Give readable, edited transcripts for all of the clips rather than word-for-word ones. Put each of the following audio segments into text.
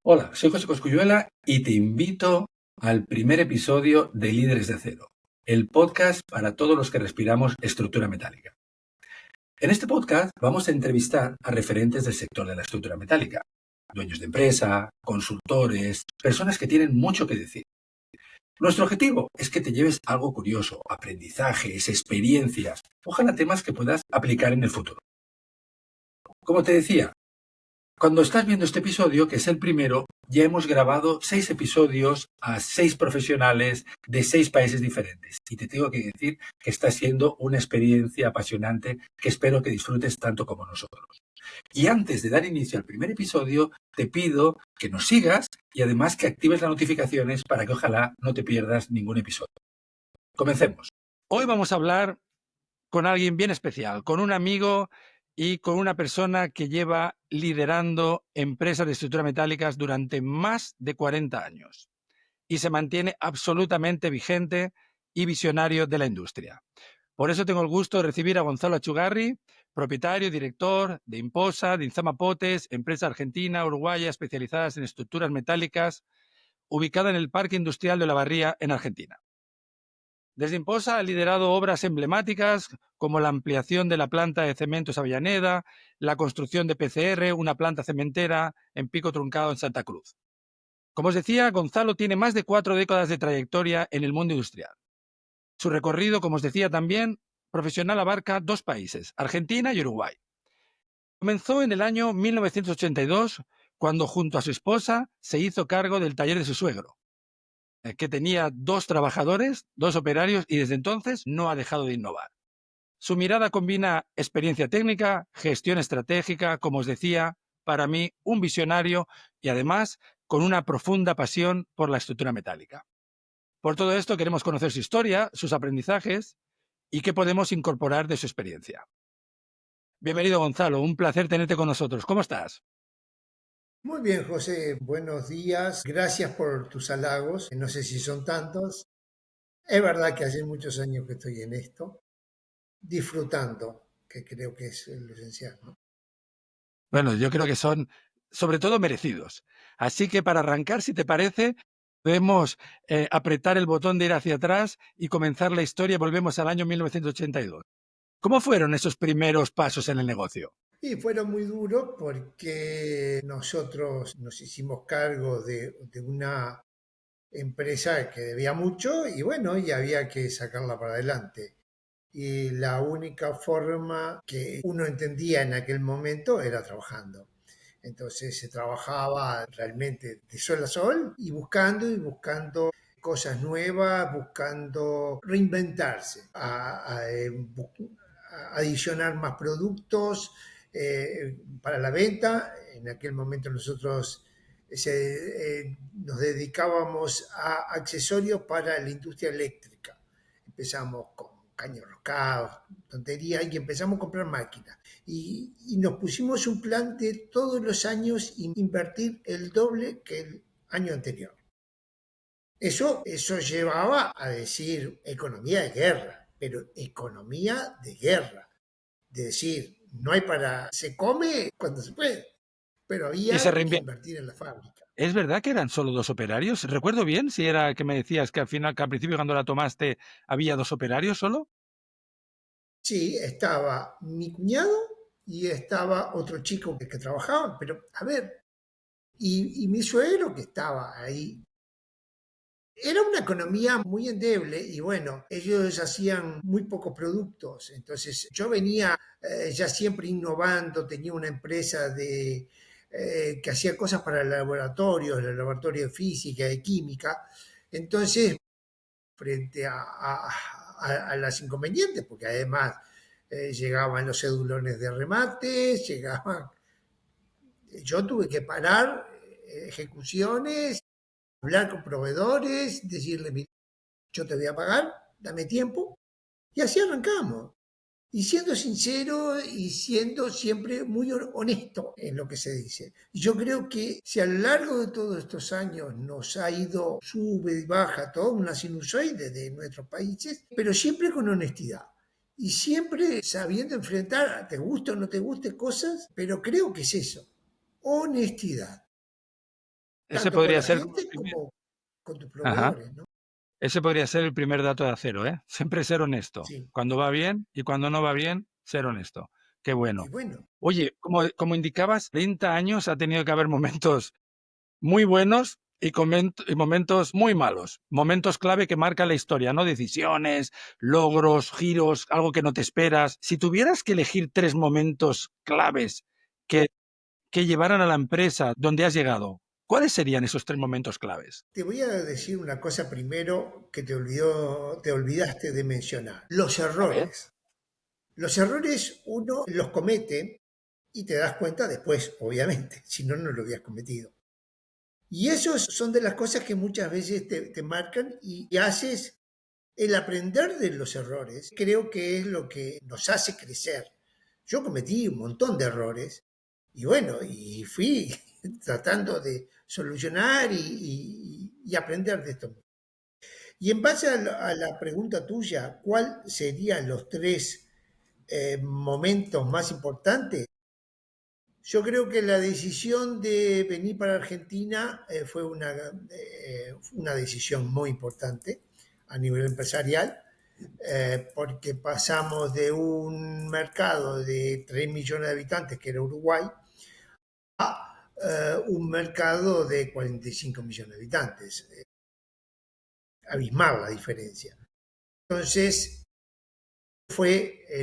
Hola, soy José Cosculluela y te invito al primer episodio de Líderes de Acero, el podcast para todos los que respiramos estructura metálica. En este podcast vamos a entrevistar a referentes del sector de la estructura metálica, dueños de empresa, consultores, personas que tienen mucho que decir. Nuestro objetivo es que te lleves algo curioso, aprendizajes, experiencias, ojalá temas que puedas aplicar en el futuro. Como te decía, cuando estás viendo este episodio, que es el primero, ya hemos grabado 6 episodios a 6 profesionales de 6 países diferentes. Y te tengo que decir que está siendo una experiencia apasionante que espero que disfrutes tanto como nosotros. Y antes de dar inicio al primer episodio, te pido que nos sigas y además que actives las notificaciones para que ojalá no te pierdas ningún episodio. Comencemos. Hoy vamos a hablar con alguien bien especial, con un amigo y con una persona que lleva liderando empresas de estructuras metálicas durante más de 40 años y se mantiene absolutamente vigente y visionario de la industria. Por eso tengo el gusto de recibir a Gonzalo Achugarri, propietario y director de Imposa, de Inzama Potes, empresa argentina, uruguaya, especializadas en estructuras metálicas, ubicada en el Parque Industrial de Olavarría, en Argentina. Desde Imposa ha liderado obras emblemáticas como la ampliación de la planta de Cementos Avellaneda, la construcción de PCR, una planta cementera en Pico Truncado, en Santa Cruz. Como os decía, Gonzalo tiene más de 4 décadas de trayectoria en el mundo industrial. Su recorrido, como os decía también, profesional abarca 2 países, Argentina y Uruguay. Comenzó en el año 1982, cuando junto a su esposa se hizo cargo del taller de su suegro, que tenía 2 trabajadores, 2 operarios, y desde entonces no ha dejado de innovar. Su mirada combina experiencia técnica, gestión estratégica, como os decía, para mí un visionario y además con una profunda pasión por la estructura metálica. Por todo esto queremos conocer su historia, sus aprendizajes y qué podemos incorporar de su experiencia. Bienvenido, Gonzalo, un placer tenerte con nosotros. ¿Cómo estás? Muy bien, José, buenos días. Gracias por tus halagos. No sé si son tantos. Es verdad que hace muchos años que estoy en esto, disfrutando, que creo que es lo esencial, ¿no? Bueno, yo creo No- que son sobre todo merecidos. Así que para arrancar, si te parece, podemos apretar el botón de ir hacia atrás y comenzar la historia. Volvemos al año 1982. ¿Cómo fueron esos primeros pasos en el negocio? Y fueron muy duros porque nosotros nos hicimos cargo de una empresa que debía mucho y bueno, y había que sacarla para adelante. Y la única forma que uno entendía en aquel momento era trabajando. Entonces se trabajaba realmente de sol a sol y buscando cosas nuevas, buscando reinventarse, a adicionar más productos para la venta. En aquel momento nosotros nos dedicábamos a accesorios para la industria eléctrica. Empezamos con caños roscados, tonterías, y empezamos a comprar máquinas. Y nos pusimos un plan de todos los años invertir el doble que el año anterior. Eso llevaba a decir economía de guerra, pero economía de guerra. De decir, no hay para... Se come cuando se puede, pero Y se había que invertir en la fábrica. ¿Es verdad que eran solo 2 operarios? Recuerdo bien si era que me decías que al final, que al principio cuando la tomaste había 2 operarios solo. Sí, estaba mi cuñado y estaba otro chico que trabajaba, pero a ver, y mi suegro que estaba ahí. Era una economía muy endeble y bueno, ellos hacían muy pocos productos, entonces yo venía ya siempre innovando, tenía una empresa que hacía cosas para el laboratorio de física y química, entonces frente a las inconvenientes, porque además llegaban los cedulones de remates, llegaban, yo tuve que parar ejecuciones, hablar con proveedores, decirle, "Mira, yo te voy a pagar, dame tiempo", y así arrancamos. Y siendo sincero y siendo siempre muy honesto en lo que se dice. Yo creo que si a lo largo de todos estos años nos ha ido sube y baja toda una sinusoide de nuestros países, pero siempre con honestidad. Y siempre sabiendo enfrentar, te guste o no te guste cosas, pero creo que es eso, honestidad. Ese tanto con podría la ser como el gente primer. como con tus Ajá. proveedores, ¿no? Ese podría ser el primer dato de Acero, ¿eh? Siempre ser honesto. Sí. Cuando va bien y cuando no va bien, ser honesto. Qué Y bueno. bueno, Oye, como indicabas, 30 años ha tenido que haber momentos muy buenos y momentos muy malos. Momentos clave que marcan la historia, ¿no? Decisiones, logros, giros, algo que no te esperas. Si tuvieras que elegir 3 momentos claves que, que llevaran a la empresa donde has llegado, ¿cuáles serían esos 3 momentos claves? te voy a decir una cosa primero que te olvidaste de mencionar. Los A ver. errores. Los errores uno los comete y te das cuenta después, obviamente, si no, no lo habías cometido. Y esos son de las cosas que muchas veces te marcan y haces el aprender de los errores. Creo que es lo que nos hace crecer. Yo cometí un montón de errores y bueno, y fui tratando de solucionar y aprender de esto. Y en base a la pregunta tuya, ¿cuál serían los tres momentos más importantes? Yo creo que la decisión de venir para Argentina fue una decisión muy importante a nivel empresarial, porque pasamos de un mercado de 3 millones de habitantes, que era Uruguay, a un mercado de 45 millones de habitantes. Abismal la diferencia. Entonces,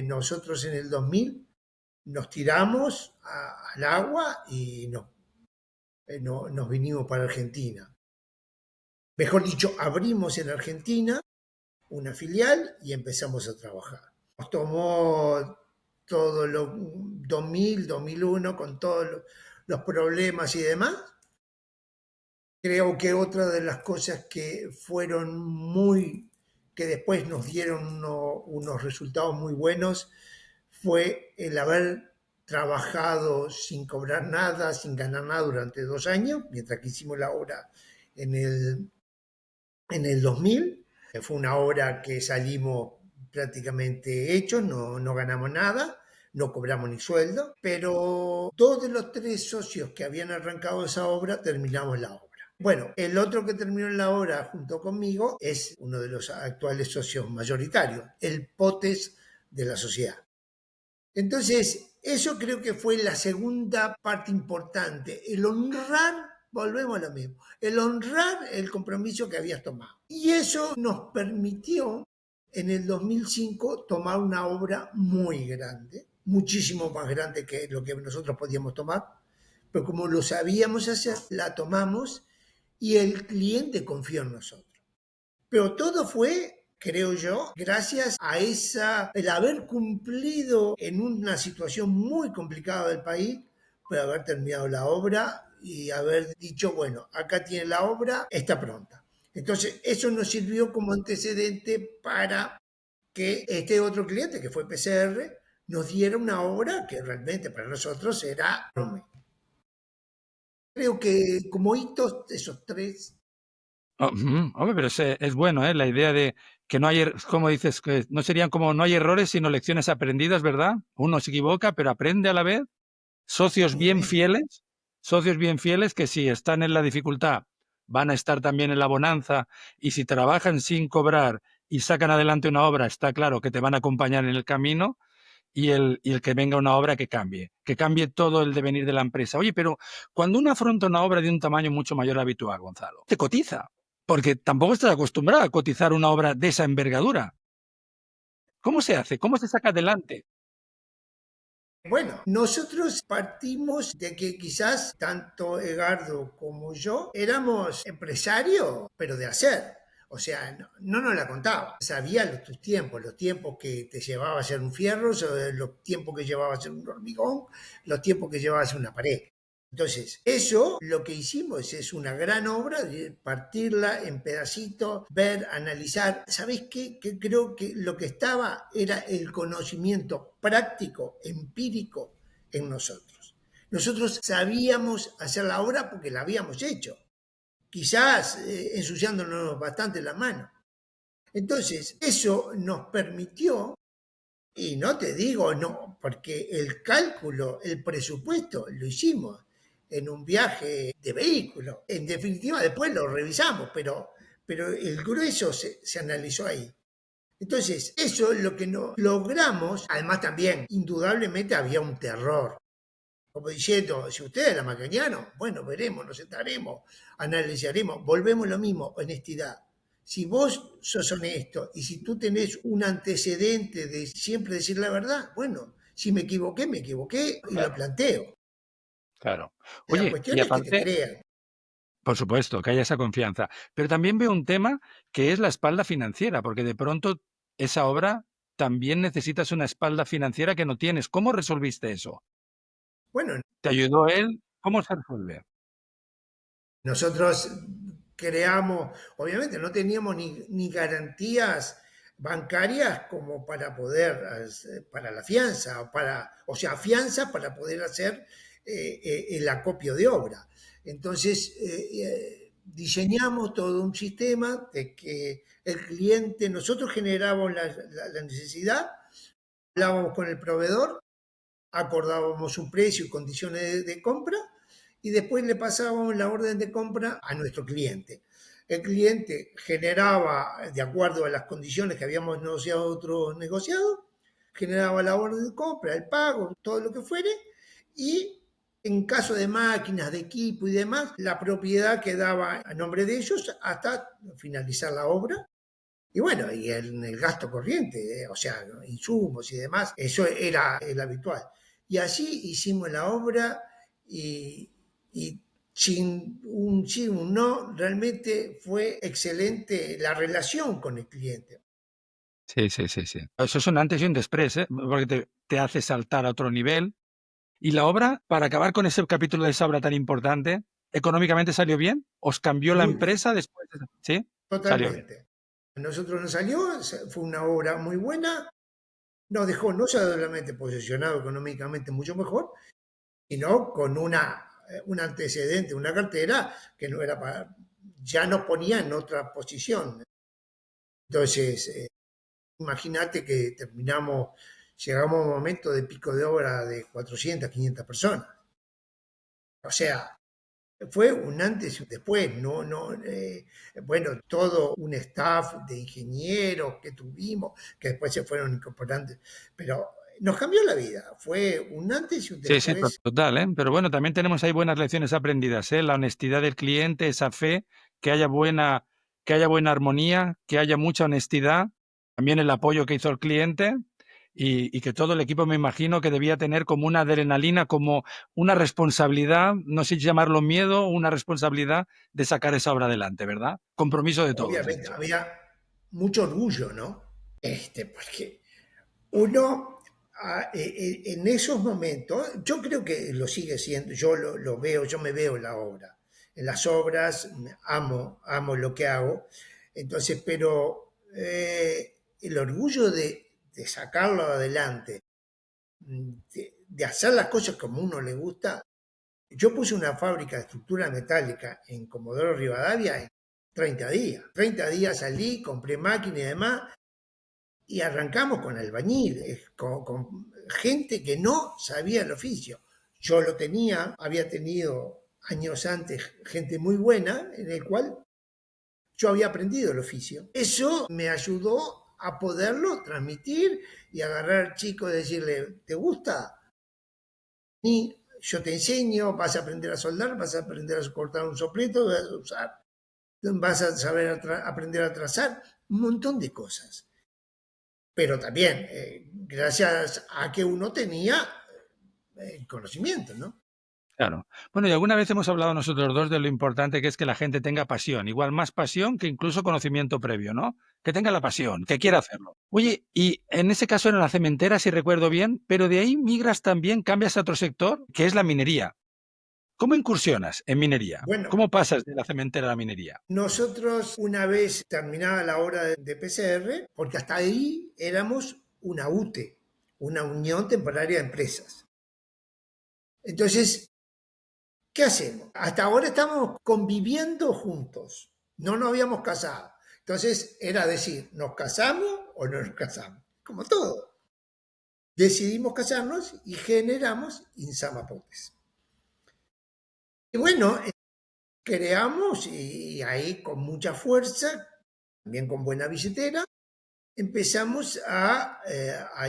nosotros en el 2000 nos tiramos al agua y nos vinimos para Argentina. Mejor dicho, abrimos en Argentina una filial y empezamos a trabajar. Nos tomó todo lo 2000, 2001 con todos los problemas y demás. Creo que otra de las cosas que fueron que después nos dieron unos resultados muy buenos fue el haber trabajado sin cobrar nada, sin ganar nada durante 2 años, mientras que hicimos la obra en el 2000. Fue una obra que salimos prácticamente hechos, no ganamos nada, no cobramos ni sueldo, pero dos de los tres socios que habían arrancado esa obra terminamos la obra. Bueno, el otro que terminó la obra junto conmigo es uno de los actuales socios mayoritarios, el POTES de la sociedad. Entonces, eso creo que fue la segunda parte importante, el honrar, volvemos a lo mismo, el honrar el compromiso que habías tomado. Y eso nos permitió en el 2005 tomar una obra muy grande, muchísimo más grande que lo que nosotros podíamos tomar, pero como lo sabíamos hacer, la tomamos y el cliente confió en nosotros. Pero todo fue, creo yo, gracias a el haber cumplido en una situación muy complicada del país, pues haber terminado la obra y haber dicho, bueno, acá tiene la obra, está pronta. Entonces, eso nos sirvió como antecedente para que este otro cliente, que fue PCR, nos diera una obra que realmente para nosotros era enorme. Creo que como hitos, esos tres. Oh, hombre, pero es bueno, ¿eh? La idea de que no hay, como dices, que no serían como no hay errores, sino lecciones aprendidas, ¿verdad? Uno se equivoca, pero aprende a la vez. Socios bien Obviamente. fieles, socios bien fieles que si están en la dificultad, van a estar también en la bonanza, y si trabajan sin cobrar y sacan adelante una obra, está claro que te van a acompañar en el camino, y el que venga una obra que cambie todo el devenir de la empresa. Oye, pero cuando uno afronta una obra de un tamaño mucho mayor al habitual, Gonzalo, te cotiza, porque tampoco estás acostumbrado a cotizar una obra de esa envergadura. ¿Cómo se hace? ¿Cómo se saca adelante? Bueno, nosotros partimos de que quizás tanto Edgardo como yo éramos empresarios, pero de hacer. O sea, no nos la contaba. Sabía tus tiempos, los tiempos que te llevaba a hacer un fierro, los tiempos que llevaba a hacer un hormigón, los tiempos que llevaba a hacer una pared. Entonces, eso lo que hicimos es una gran obra, de partirla en pedacitos, ver, analizar. ¿Sabés qué? Que creo que lo que estaba era el conocimiento práctico, empírico en nosotros. Nosotros sabíamos hacer la obra porque la habíamos hecho, quizás ensuciándonos bastante la mano. Entonces, eso nos permitió, y no te digo no, porque el cálculo, el presupuesto, lo hicimos en un viaje de vehículo. En definitiva, después lo revisamos, pero el grueso se analizó ahí. Entonces, eso es lo que no logramos. Además, también, indudablemente, había un terror. Como diciendo, si usted era macañano, bueno, veremos, nos sentaremos, analizaremos, volvemos lo mismo, honestidad. Si vos sos honesto y si tú tenés un antecedente de siempre decir la verdad, bueno, si me equivoqué y lo Claro, planteo. claro. La Oye, y cuestión es que te aparte, crean. por supuesto, que haya esa confianza. Pero también veo un tema que es la espalda financiera, porque de pronto esa obra también necesitas una espalda financiera que no tienes. ¿Cómo resolviste eso? Bueno, ¿Te ayudó él? ¿Cómo se resuelve? nosotros creamos, obviamente no teníamos ni garantías bancarias como para poder, para la fianza, o sea, fianza para poder hacer el acopio de obra. Entonces, diseñamos todo un sistema de que el cliente, nosotros generábamos la necesidad, hablábamos con el proveedor, acordábamos un precio y condiciones de compra y después le pasábamos la orden de compra a nuestro cliente. El cliente generaba, de acuerdo a las condiciones que habíamos negociado otros negociados, generaba la orden de compra, el pago, todo lo que fuere, y en caso de máquinas, de equipo y demás, la propiedad quedaba a nombre de ellos hasta finalizar la obra. Y bueno, y el gasto corriente, o sea, insumos y demás, eso era el habitual. Y así hicimos la obra y sin un sí, un no, realmente fue excelente la relación con el cliente. Sí, sí, sí, sí. Eso es un antes y un después, ¿eh? Porque te hace saltar a otro nivel. ¿Y la obra, para acabar con ese capítulo de esa obra tan importante, económicamente salió bien? ¿Os cambió la Muy bien, empresa después? ¿Sí? Salió bien. totalmente. A nosotros nos salió, fue una obra muy buena, nos dejó no solamente posicionado económicamente mucho mejor, sino con un antecedente, una cartera que no era para, ya nos ponía en otra posición. Entonces, imagínate que llegamos a un momento de pico de obra de 400, 500 personas. O sea, fue un antes y un después, bueno, todo un staff de ingenieros que tuvimos, que después se fueron incorporando, pero nos cambió la vida, fue un antes y un Sí, sí, después. total, ¿eh? Pero bueno, también tenemos ahí buenas lecciones aprendidas, ¿eh? La honestidad del cliente, esa fe, que haya buena armonía, que haya mucha honestidad, también el apoyo que hizo el cliente y que todo el equipo me imagino que debía tener como una adrenalina, como una responsabilidad, no sé si llamarlo miedo, una responsabilidad de sacar esa obra adelante, ¿verdad? Compromiso de todos, de Obviamente hecho. había mucho orgullo, ¿no? Porque uno en esos momentos, yo creo que lo sigue siendo, yo lo veo, yo me veo en la obra. En las obras amo lo que hago. Entonces, pero el orgullo de sacarlo adelante, de hacer las cosas como uno le gusta. Yo puse una fábrica de estructura metálica en Comodoro Rivadavia en 30 días. 30 días salí, compré máquina y demás, y arrancamos con albañiles, con gente que no sabía el oficio. Yo lo tenía, había tenido años antes gente muy buena en el cual yo había aprendido el oficio. Eso me ayudó a poderlo transmitir y agarrar al chico y decirle, ¿te gusta? Y yo te enseño, vas a aprender a soldar, vas a aprender a cortar un soplete, vas a usar, vas a saber aprender a trazar, un montón de cosas. Pero también, gracias a que uno tenía conocimiento, ¿no? Claro. Bueno, y alguna vez hemos hablado nosotros dos de lo importante que es que la gente tenga pasión, igual más pasión que incluso conocimiento previo, ¿no? Que tenga la pasión, que quiera hacerlo. Oye, y en ese caso era la cementera, si recuerdo bien, pero de ahí migras también, cambias a otro sector, que es la minería. ¿Cómo incursionas en minería? Bueno, ¿Cómo pasas de la cementera a la minería? nosotros una vez terminada la hora de PCR, porque hasta ahí éramos una UTE, una Unión Temporaria de Empresas. Entonces, ¿qué hacemos? Hasta ahora estamos conviviendo juntos, no nos habíamos casado. Entonces era decir, ¿nos casamos o no nos casamos? Como todo. Decidimos casarnos y generamos Insamapotes. Y bueno, creamos y ahí con mucha fuerza, también con buena billetera, empezamos a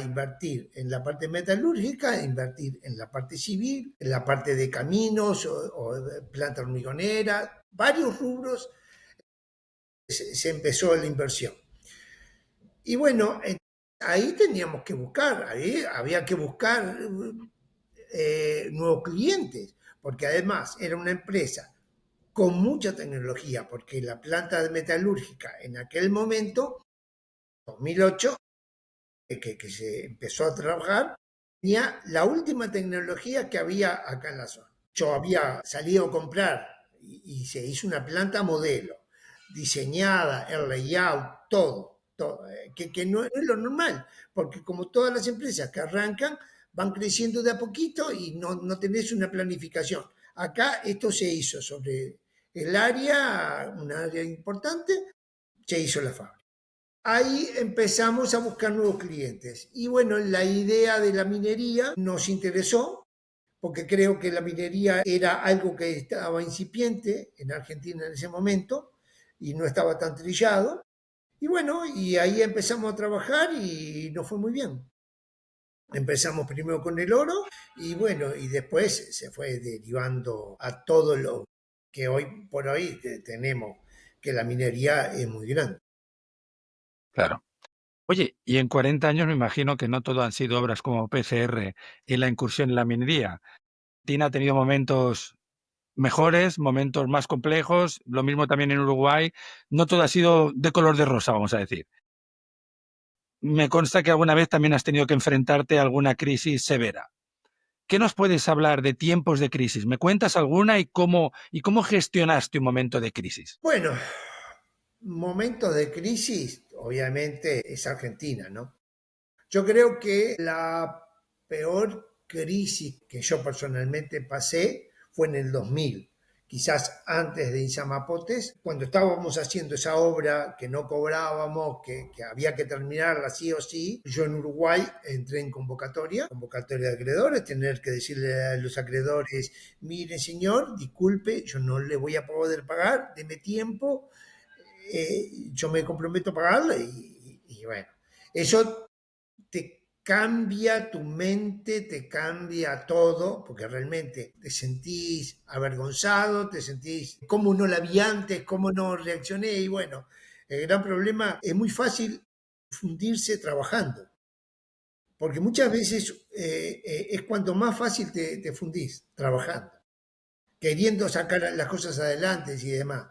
invertir en la parte metalúrgica, a invertir en la parte civil, en la parte de caminos o planta hormigonera, varios rubros se empezó la inversión. Y bueno, ahí teníamos que buscar, ahí había que buscar nuevos clientes, porque además era una empresa con mucha tecnología, porque la planta metalúrgica en aquel momento, 2008, que se empezó a trabajar, tenía la última tecnología que había acá en la zona. Yo había salido a comprar y se hizo una planta modelo, diseñada, el layout, todo que no es lo normal, porque como todas las empresas que arrancan, van creciendo de a poquito y no tenés una planificación. Acá esto se hizo sobre el área, un área importante, se hizo la fábrica. Ahí empezamos a buscar nuevos clientes. Y bueno, la idea de la minería nos interesó, porque creo que la minería era algo que estaba incipiente en Argentina en ese momento y no estaba tan trillado. Y bueno, y ahí empezamos a trabajar y nos fue muy bien. Empezamos primero con el oro y bueno, y después se fue derivando a todo lo que hoy por hoy tenemos, que la minería es muy grande. Claro. Oye, y en 40 años me imagino que no todo han sido obras como PCR y la incursión en la minería. Tina ha tenido momentos mejores, momentos más complejos, lo mismo también en Uruguay. No todo ha sido de color de rosa, vamos a decir. Me consta que alguna vez también has tenido que enfrentarte a alguna crisis severa. ¿Qué nos puedes hablar de tiempos de crisis? ¿Me cuentas alguna y cómo gestionaste un momento de crisis? Bueno, momentos de crisis, obviamente es Argentina, ¿no? Yo creo que la peor crisis que yo personalmente pasé fue en el 2000, quizás antes de Insamapotes, cuando estábamos haciendo esa obra que no cobrábamos, que había que terminarla sí o sí. Yo en Uruguay entré en convocatoria de acreedores, tener que decirle a los acreedores, mire señor, disculpe, yo no le voy a poder pagar, deme tiempo, yo me comprometo a pagarle y bueno, eso te cambia tu mente, te cambia todo, porque realmente te sentís avergonzado, te sentís cómo no la vi antes, cómo no reaccioné, y bueno, el gran problema es muy fácil fundirse trabajando, porque muchas veces es cuanto más fácil te fundís trabajando, queriendo sacar las cosas adelante y demás.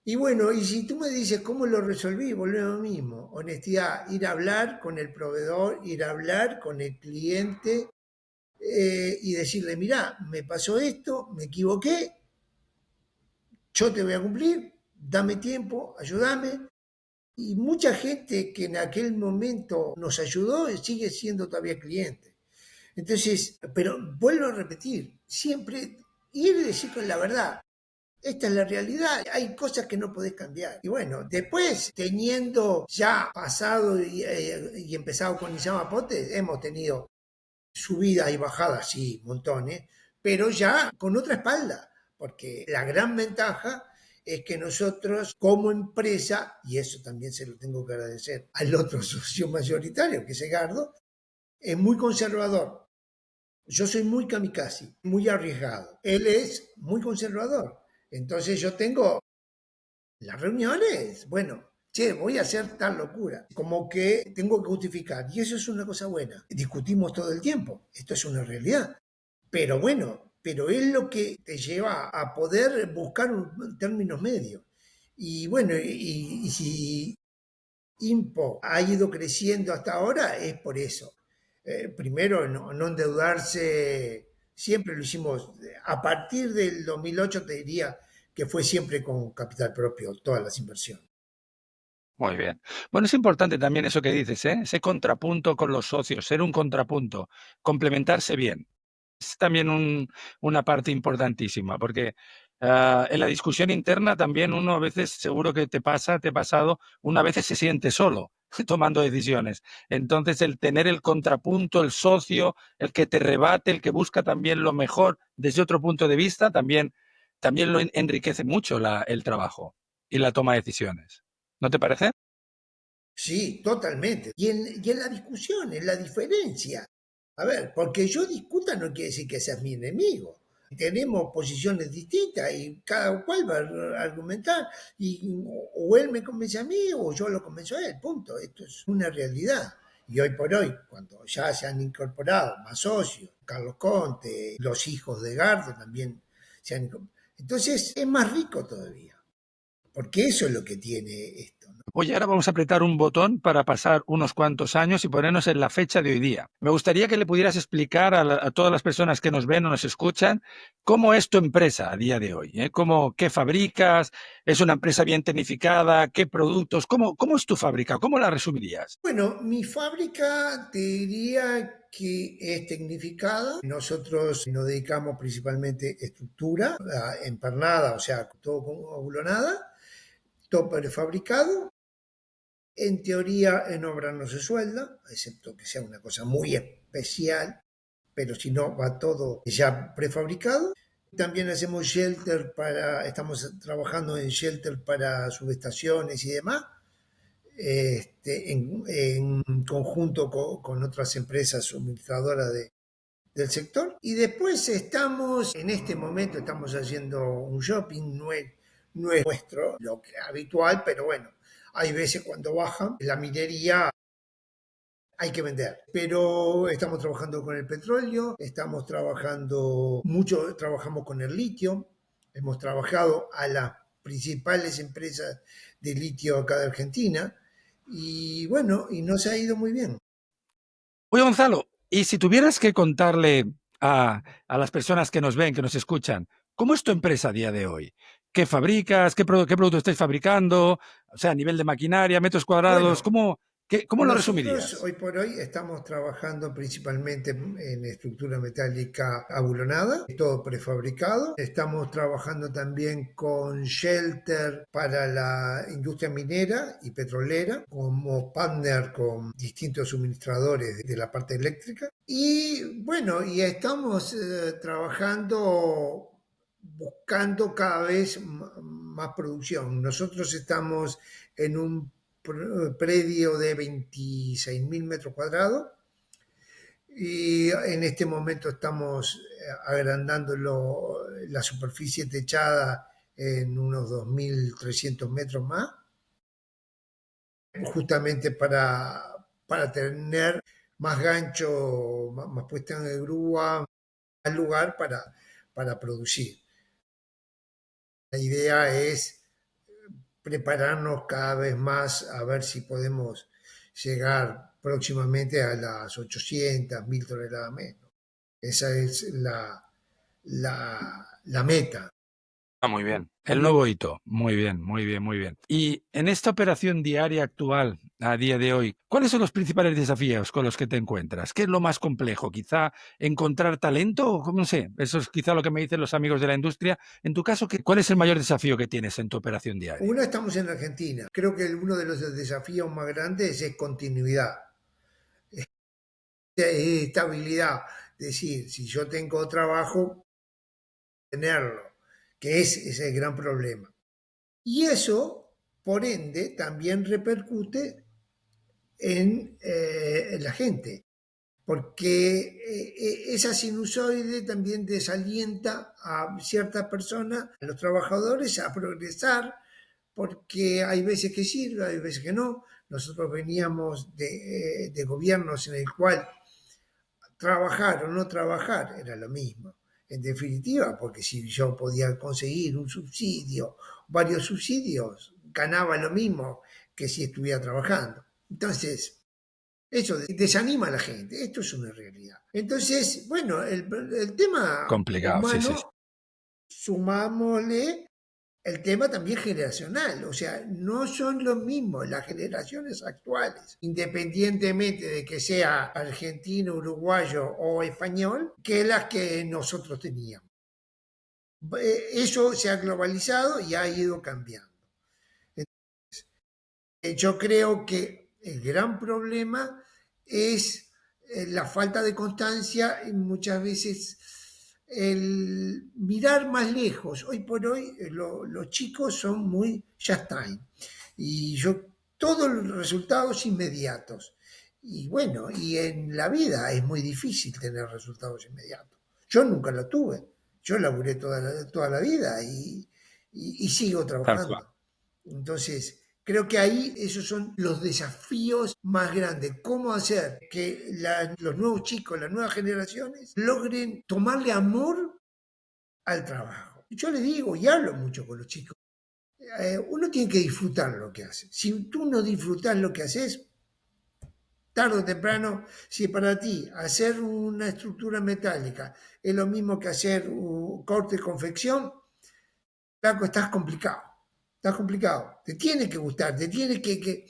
Y bueno, y si tú me dices cómo lo resolví, volvemos a lo mismo. Honestidad, ir a hablar con el proveedor, ir a hablar con el cliente y decirle, mirá, me pasó esto, me equivoqué, yo te voy a cumplir, dame tiempo, ayúdame. Y mucha gente que en aquel momento nos ayudó sigue siendo todavía cliente. Entonces, pero vuelvo a repetir, siempre ir y decir con la verdad. Esta es la realidad, hay cosas que no podés cambiar. Y bueno, después, teniendo ya pasado y empezado con Isama Potes, hemos tenido subidas y bajadas, sí, montones, pero ya con otra espalda, porque la gran ventaja es que nosotros como empresa, y eso también se lo tengo que agradecer al otro socio mayoritario, que es Edgardo, es muy conservador. Yo soy muy kamikaze, muy arriesgado. Él es muy conservador. Entonces yo tengo las reuniones, bueno, che, voy a hacer tal locura, como que tengo que justificar. Y eso es una cosa buena. Discutimos todo el tiempo, esto es una realidad. Pero bueno, pero es lo que te lleva a poder buscar términos medios. Y bueno, y si IMPO ha ido creciendo hasta ahora, es por eso. Primero, no endeudarse, siempre lo hicimos. A partir del 2008 te diría que fue siempre con capital propio, todas las inversiones. Muy bien. Bueno, es importante también eso que dices, ¿eh? Ese contrapunto con los socios, ser un contrapunto, complementarse bien. Es también una parte importantísima, porque en la discusión interna también uno a veces, seguro que te pasa, te ha pasado, una vez se siente solo tomando decisiones. Entonces, el tener el contrapunto, el socio, el que te rebate, el que busca también lo mejor desde otro punto de vista, también lo enriquece mucho el trabajo y la toma de decisiones. ¿No te parece? Sí, totalmente. Y en la discusión, en la diferencia. A ver, porque yo discuta no quiere decir que seas mi enemigo. Tenemos posiciones distintas y cada cual va a argumentar y o él me convence a mí o yo lo convenzo a él, punto. Esto es una realidad. Y hoy por hoy, cuando ya se han incorporado más socios, Carlos Conte, los hijos de Gardo también se han incorporado. Entonces es más rico todavía, porque eso es lo que tiene esto, ¿no? Oye, ahora vamos a apretar un botón para pasar unos cuantos años y ponernos en la fecha de hoy día. Me gustaría que le pudieras explicar a todas las personas que nos ven o nos escuchan cómo es tu empresa a día de hoy, ¿eh? ¿Qué fabricas? ¿Es una empresa bien tecnificada? ¿Qué productos? ¿Cómo es tu fábrica? ¿Cómo la resumirías? Bueno, mi fábrica te diría que es tecnificada. Nosotros nos dedicamos principalmente a estructura, a empernada, o sea, todo con abulonada, todo prefabricado. En teoría, en obra no se suelda, excepto que sea una cosa muy especial, pero si no, va todo ya prefabricado. También hacemos shelter estamos trabajando en shelter para subestaciones y demás, en conjunto con otras empresas suministradoras del sector. Y después en este momento estamos haciendo un shopping, no es nuestro, lo que habitual, pero bueno, hay veces cuando bajan la minería hay que vender. Pero estamos trabajando con el petróleo, estamos trabajando mucho, trabajamos con el litio, hemos trabajado a las principales empresas de litio acá de Argentina y bueno, y nos ha ido muy bien. Oye, Gonzalo, y si tuvieras que contarle a las personas que nos ven, que nos escuchan, ¿cómo es tu empresa a día de hoy? ¿Qué fabricas? ¿Qué producto estáis fabricando? O sea, a nivel de maquinaria, metros cuadrados, Bueno, ¿cómo lo nosotros resumirías? hoy por hoy estamos trabajando principalmente en estructura metálica abulonada, todo prefabricado. Estamos trabajando también con shelter para la industria minera y petrolera, como partner con distintos suministradores de la parte eléctrica. Y bueno, y estamos trabajando buscando cada vez más producción. Nosotros estamos en un predio de 26.000 metros cuadrados y en este momento estamos agrandando la superficie techada en unos 2.300 metros más, justamente para tener más gancho, más puesta en grúa, más lugar para producir. La idea es prepararnos cada vez más a ver si podemos llegar próximamente a las 800, 1000 toneladas menos. Esa es la meta. Ah, muy bien. El nuevo hito. Muy bien, muy bien, muy bien. Y en esta operación diaria actual, a día de hoy, ¿cuáles son los principales desafíos con los que te encuentras? ¿Qué es lo más complejo? ¿Quizá encontrar talento? O no sé, eso es quizá lo que me dicen los amigos de la industria. En tu caso, ¿cuál es el mayor desafío que tienes en tu operación diaria? Una, estamos en Argentina. Creo que uno de los desafíos más grandes es continuidad, estabilidad. Es decir, si yo tengo trabajo, tenerlo, que ese es el gran problema. Y eso, por ende, también repercute en la gente, porque esa sinusoide también desalienta a ciertas personas, a los trabajadores, a progresar, porque hay veces que sirve, hay veces que no. Nosotros veníamos de gobiernos en el cual trabajar o no trabajar era lo mismo. En definitiva, porque si yo podía conseguir un subsidio, varios subsidios, ganaba lo mismo que si estuviera trabajando. Entonces, eso desanima a la gente, esto es una realidad. Entonces, bueno, el tema Complicado, sí, sí, sí. humano, sumámosle el tema también generacional, o sea, no son los mismos las generaciones actuales, independientemente de que sea argentino, uruguayo o español, que las que nosotros teníamos. Eso se ha globalizado y ha ido cambiando. Yo creo que El gran problema es la falta de constancia y muchas veces el mirar más lejos. Hoy por hoy los chicos son muy just time y todos los resultados inmediatos. Y bueno, y en la vida es muy difícil tener resultados inmediatos. Yo nunca lo tuve. Yo laburé toda la vida y sigo Tal cual. trabajando. Entonces, creo que ahí esos son los desafíos más grandes. ¿Cómo hacer que los nuevos chicos, las nuevas generaciones, logren tomarle amor al trabajo? Yo les digo y hablo mucho con los chicos. Uno tiene que disfrutar lo que hace. Si tú no disfrutas lo que haces, tarde o temprano, si para ti hacer una estructura metálica es lo mismo que hacer un corte y confección, Paco, estás complicado. Estás complicado. Te tiene que gustar, te tiene que...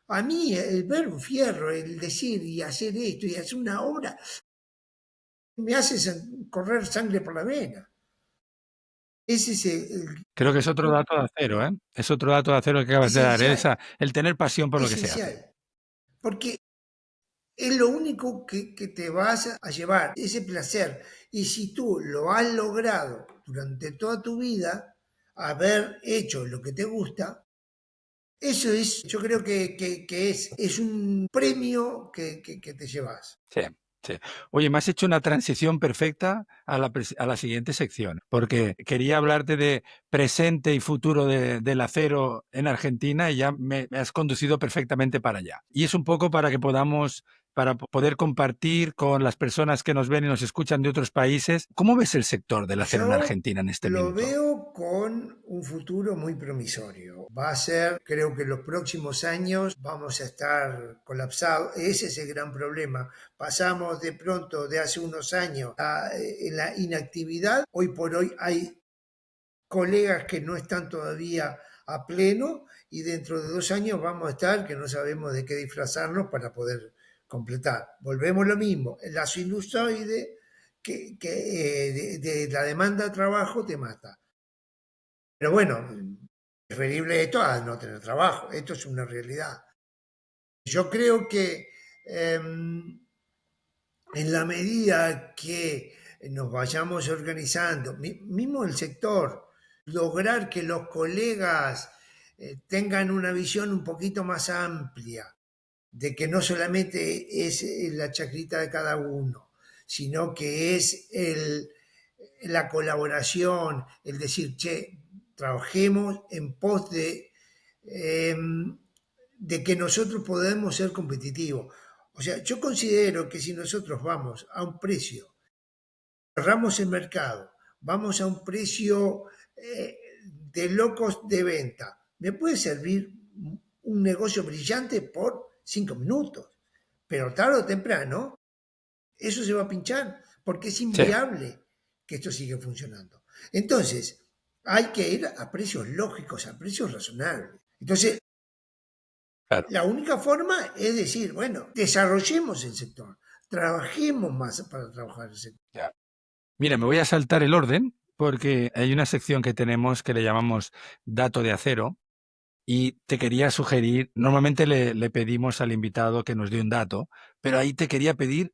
A mí el ver un fierro, el decir y hacer esto y hacer una obra, me hace correr sangre por la vena. Ese es Creo que es otro dato de acero, ¿eh? Es otro dato de acero que acabas de dar, ¿eh? esencial, El tener pasión por lo que se hace. esencial. Porque es lo único que te vas a llevar, ese placer. Y si tú lo has logrado durante toda tu vida, haber hecho lo que te gusta, eso es, yo creo que es un premio que te llevas. Sí, sí. Oye, me has hecho una transición perfecta a a la siguiente sección, porque quería hablarte de presente y futuro del acero en Argentina y ya me has conducido perfectamente para allá. Y es un poco para que podamos, para poder compartir con las personas que nos ven y nos escuchan de otros países. ¿Cómo ves el sector del acero en Yo Argentina en este lo minuto? veo con un futuro muy promisorio. Va a ser, creo que en los próximos años vamos a estar colapsados. Ese es el gran problema. Pasamos de pronto de hace unos años en la inactividad. Hoy por hoy hay colegas que no están todavía a pleno y dentro de 2 años vamos a estar que no sabemos de qué disfrazarnos para poder completar. Volvemos lo mismo, la sinusoide de la demanda de trabajo te mata. Pero bueno, preferible esto a no tener trabajo, esto es una realidad. Yo creo que en la medida que nos vayamos organizando, mismo el sector, lograr que los colegas tengan una visión un poquito más amplia, de que no solamente es la chacrita de cada uno, sino que es la colaboración, el decir, che, trabajemos en pos eh, de que nosotros podemos ser competitivos. O sea, yo considero que si nosotros vamos a un precio, cerramos el mercado, vamos a un precio de locos de venta, me puede servir un negocio brillante por 5 minutos, pero tarde o temprano eso se va a pinchar porque es Sí, inviable que esto siga funcionando. Entonces, hay que ir a precios lógicos, a precios razonables. Entonces, claro. la única forma es decir, bueno, desarrollemos el sector, trabajemos más para trabajar el sector. Ya. Mira, me voy a saltar el orden porque hay una sección que tenemos que le llamamos dato de acero. Y te quería sugerir, normalmente le pedimos al invitado que nos dé un dato, pero ahí te quería pedir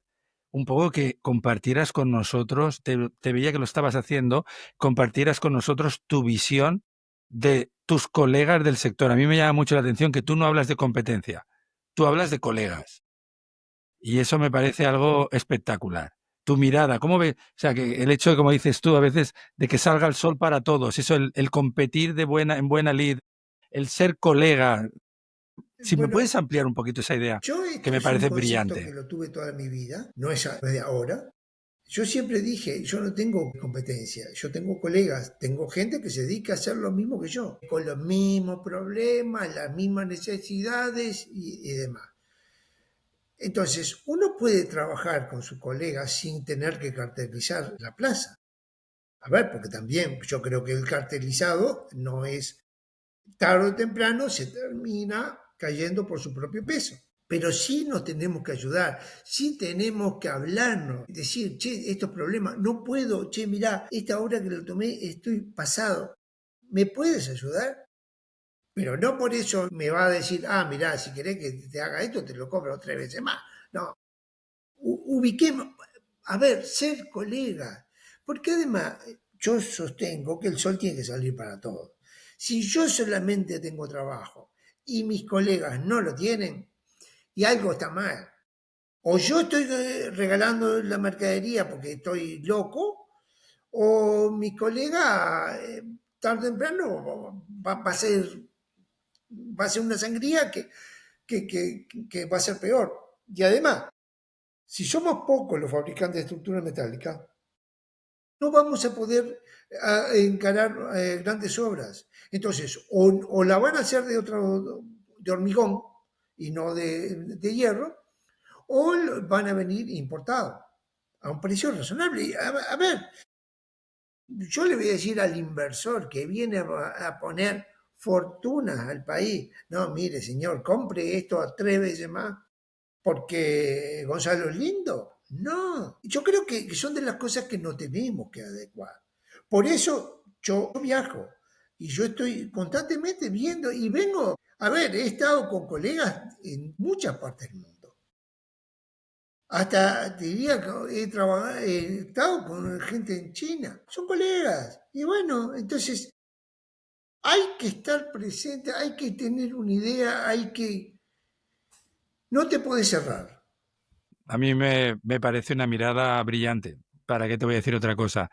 un poco que compartieras con nosotros, te veía que lo estabas haciendo, compartieras con nosotros tu visión de tus colegas del sector. A mí me llama mucho la atención que tú no hablas de competencia, tú hablas de colegas. Y eso me parece algo espectacular. Tu mirada, ¿cómo ves? O sea, que el hecho de, como dices tú, a veces, de que salga el sol para todos, eso, el competir en buena lid, el ser colega. Si me Bueno, puedes ampliar un poquito esa idea, yo que esto me es un parece concepto que brillante. lo tuve toda mi vida, no es de ahora. Yo siempre dije, yo no tengo competencia, yo tengo colegas, tengo gente que se dedica a hacer lo mismo que yo, con los mismos problemas, las mismas necesidades y demás. Entonces, uno puede trabajar con su colega sin tener que cartelizar la plaza. A ver, porque también yo creo que el cartelizado no es tarde o temprano, se termina cayendo por su propio peso. Pero sí nos tenemos que ayudar, sí tenemos que hablarnos, decir, che, estos problemas, no puedo, che, mirá, esta hora que lo tomé estoy pasado, ¿me puedes ayudar? Pero no por eso me va a decir, ah, mirá, si querés que te haga esto, te lo cobro 3 veces más. No, ubiquemos, a ver, ser colega. Porque además, yo sostengo que el sol tiene que salir para todos. Si yo solamente tengo trabajo y mis colegas no lo tienen, y algo está mal. O yo estoy regalando la mercadería porque estoy loco, o mi colega tarde o temprano va a ser una sangría que va a ser peor. Y además, si somos pocos los fabricantes de estructura metálica, no vamos a poder encarar grandes obras. Entonces, o la van a hacer de hormigón y no de hierro, o van a venir importados a un precio razonable. A ver, yo le voy a decir al inversor que viene a poner fortunas al país, no, mire señor, compre esto a 3 veces más porque Gonzalo es lindo. No, yo creo que son de las cosas que no tenemos que adecuar. Por eso yo viajo y yo estoy constantemente viendo y vengo, a ver, he estado con colegas en muchas partes del mundo. Hasta diría que he estado con gente en China. Son colegas. Y bueno, entonces hay que estar presente, hay que tener una idea, hay que... No te puedes cerrar. A mí me parece una mirada brillante. ¿Para qué te voy a decir otra cosa?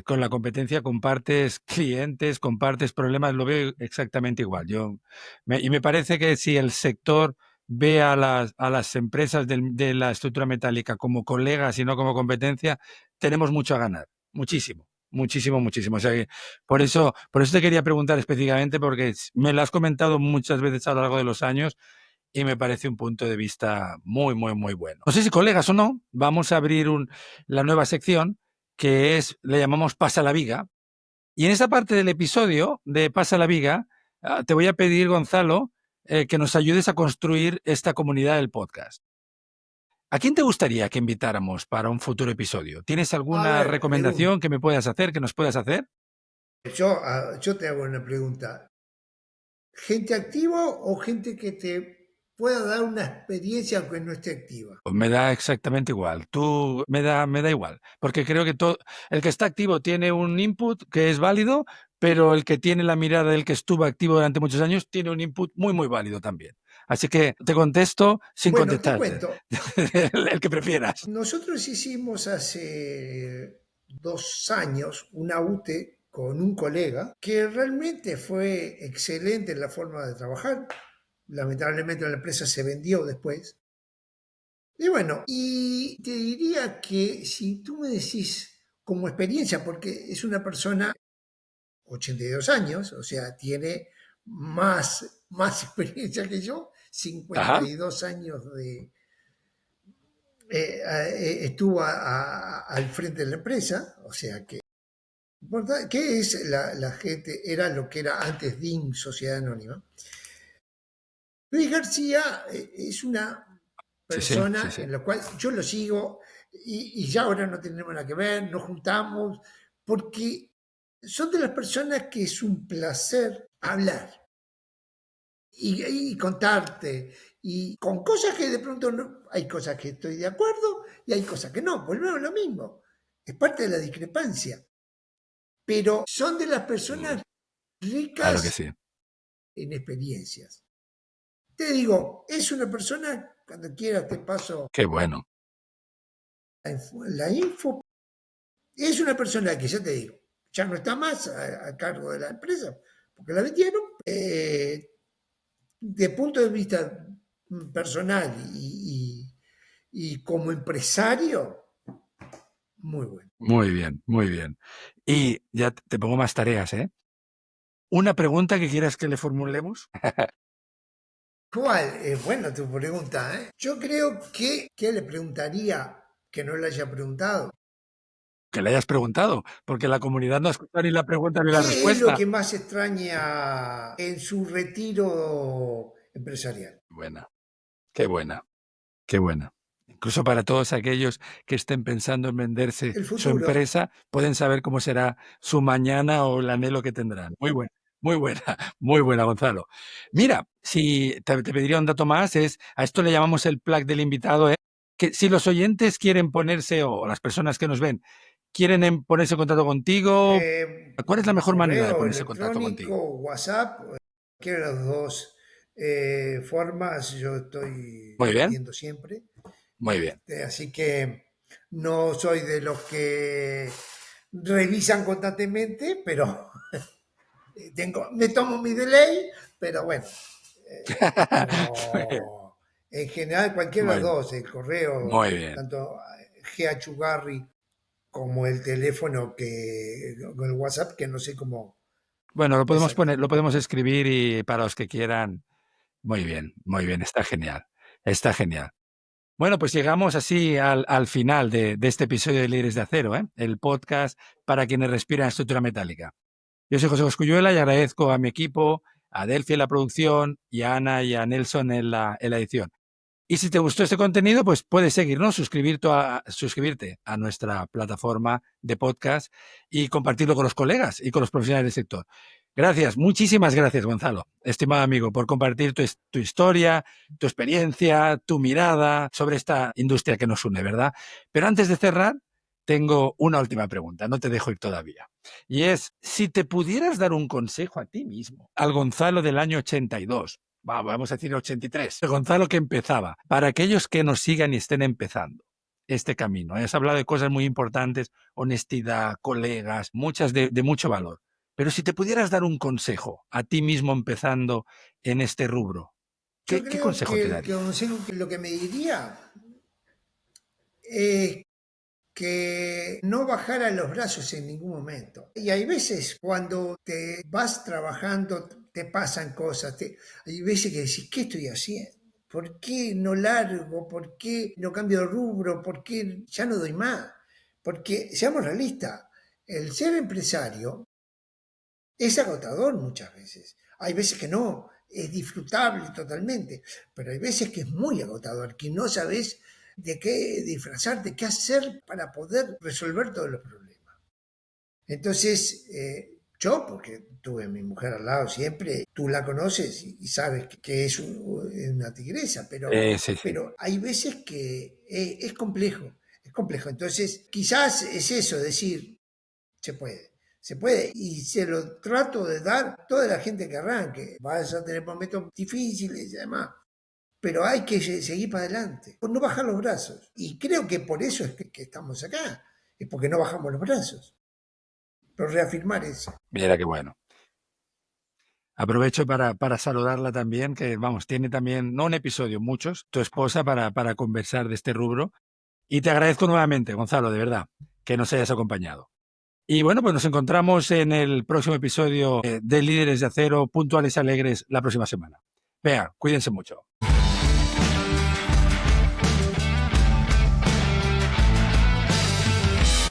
Con la competencia compartes clientes, compartes problemas, lo veo exactamente igual. Y me parece que si el sector ve a las empresas de la estructura metálica como colegas y no como competencia, tenemos mucho a ganar. Muchísimo, muchísimo, muchísimo. O sea que por eso te quería preguntar específicamente, porque me lo has comentado muchas veces a lo largo de los años y me parece un punto de vista muy, muy, muy bueno. No sé si colegas o no, vamos a abrir la nueva sección que le llamamos Pasa la Viga. Y en esa parte del episodio de Pasa la Viga, te voy a pedir, Gonzalo, que nos ayudes a construir esta comunidad del podcast. ¿A quién te gustaría que invitáramos para un futuro episodio? ¿Tienes A alguna ver, pregunta. recomendación que me puedas hacer, que nos puedas hacer? Yo te hago una pregunta. ¿Gente activa o gente que te pueda dar una experiencia aunque no esté activa? Pues me da exactamente igual. Me da igual. Porque creo que el que está activo tiene un input que es válido, pero el que tiene la mirada del que estuvo activo durante muchos años tiene un input muy, muy válido también. Así que te contesto sin Bueno, te contestarte. cuento. El que prefieras. Nosotros hicimos hace 2 años una UTE con un colega que realmente fue excelente en la forma de trabajar. Lamentablemente la empresa se vendió después. Y bueno, y te diría que si tú me decís como experiencia, porque es una persona 82 años, o sea, tiene más experiencia que yo, Ajá. 52 años estuvo al frente de la empresa, o sea que, ¿qué es la gente? Era lo que era antes DIN, Sociedad Anónima. Luis García es una Sí, sí, sí, persona sí. en la cual yo lo sigo y ya ahora no tenemos nada que ver, nos juntamos, porque son de las personas que es un placer hablar y contarte, y con cosas que de pronto no, hay cosas que estoy de acuerdo y hay cosas que no, volvemos a lo mismo, es parte de la discrepancia, pero son de las personas Claro que ricas sí. en experiencias. Te digo, es una persona, cuando quieras te paso Qué bueno. la info, es una persona que ya te digo, ya no está más a cargo de la empresa, porque la vendieron. De punto de vista personal y como empresario, muy bueno. Muy bien, muy bien. Y ya te pongo más tareas, ¿eh? ¿Una pregunta que quieras que le formulemos? ¿Cuál? Buena tu pregunta, ¿eh? Yo creo que le preguntaría que no le haya preguntado. Que le hayas preguntado, porque la comunidad no ha escuchado ni la pregunta ni la ¿Qué es lo respuesta. que más extraña en su retiro empresarial? Buena, qué buena, qué buena. Incluso para todos aquellos que estén pensando en venderse El su futuro. empresa, pueden saber cómo será su mañana o el anhelo que tendrán. Muy bueno. muy buena, Gonzalo. Mira, si te pediría un dato más, a esto le llamamos el plug del invitado, que si los oyentes quieren ponerse, o las personas que nos ven, quieren ponerse en contacto contigo, ¿cuál es la mejor manera de Correo ponerse en contacto electrónico, contigo? WhatsApp, cualquiera de las dos formas yo estoy Muy bien, atendiendo siempre. muy bien. Así que no soy de los que revisan constantemente, pero me tomo mi delay, pero bueno, Muy bien, pero en general cualquiera de las muy bien, dos, el correo, muy bien. tanto GH Garry como el teléfono con el WhatsApp, que no sé cómo Bueno, lo podemos poner, lo exactamente. podemos escribir y para los que quieran. Muy bien, está genial, está genial. Bueno, pues llegamos así al final de este episodio de Líderes de Acero, ¿eh? El podcast para quienes respiran estructura metálica. Yo soy José Cosculluela y agradezco a mi equipo, a Delphi en la producción y a Ana y a Nelson en la edición. Y si te gustó este contenido, pues puedes seguirnos, suscribirte a nuestra plataforma de podcast y compartirlo con los colegas y con los profesionales del sector. Gracias, muchísimas gracias, Gonzalo, estimado amigo, por compartir tu historia, tu experiencia, tu mirada sobre esta industria que nos une, ¿verdad? Pero antes de cerrar, tengo una última pregunta, no te dejo ir todavía. Y es, si te pudieras dar un consejo a ti mismo, al Gonzalo del año 82, vamos a decir 83, el Gonzalo que empezaba, para aquellos que nos sigan y estén empezando este camino. Has hablado de cosas muy importantes, honestidad, colegas, muchas de mucho valor. Pero si te pudieras dar un consejo a ti mismo empezando en este rubro, Yo ¿qué creo consejo que te el darías? consejo que lo que me diría es que no bajara los brazos en ningún momento. Y hay veces cuando te vas trabajando, te pasan cosas, hay veces que decís, ¿qué estoy haciendo? ¿Por qué no largo? ¿Por qué no cambio de rubro? ¿Por qué ya no doy más? Porque, seamos realistas, el ser empresario es agotador muchas veces. Hay veces que no, es disfrutable totalmente, pero hay veces que es muy agotador, que no sabes de qué disfrazarte, qué hacer para poder resolver todos los problemas. Entonces, yo, porque tuve a mi mujer al lado siempre, tú la conoces y sabes que es una tigresa, Sí, sí. pero hay veces que es complejo, es complejo. Entonces, quizás es eso, decir, se puede. Se puede y se lo trato de dar a toda la gente que arranque. Vas a tener momentos difíciles y demás, pero hay que seguir para adelante, no bajar los brazos. Y creo que por eso es que estamos acá, es porque no bajamos los brazos. Pero reafirmar eso. Mira qué bueno. Aprovecho para saludarla también, que vamos, tiene también, no un episodio, muchos, tu esposa para conversar de este rubro. Y te agradezco nuevamente, Gonzalo, de verdad, que nos hayas acompañado. Y bueno, pues nos encontramos en el próximo episodio de Líderes de Acero, puntuales y alegres, la próxima semana. Vea, cuídense mucho.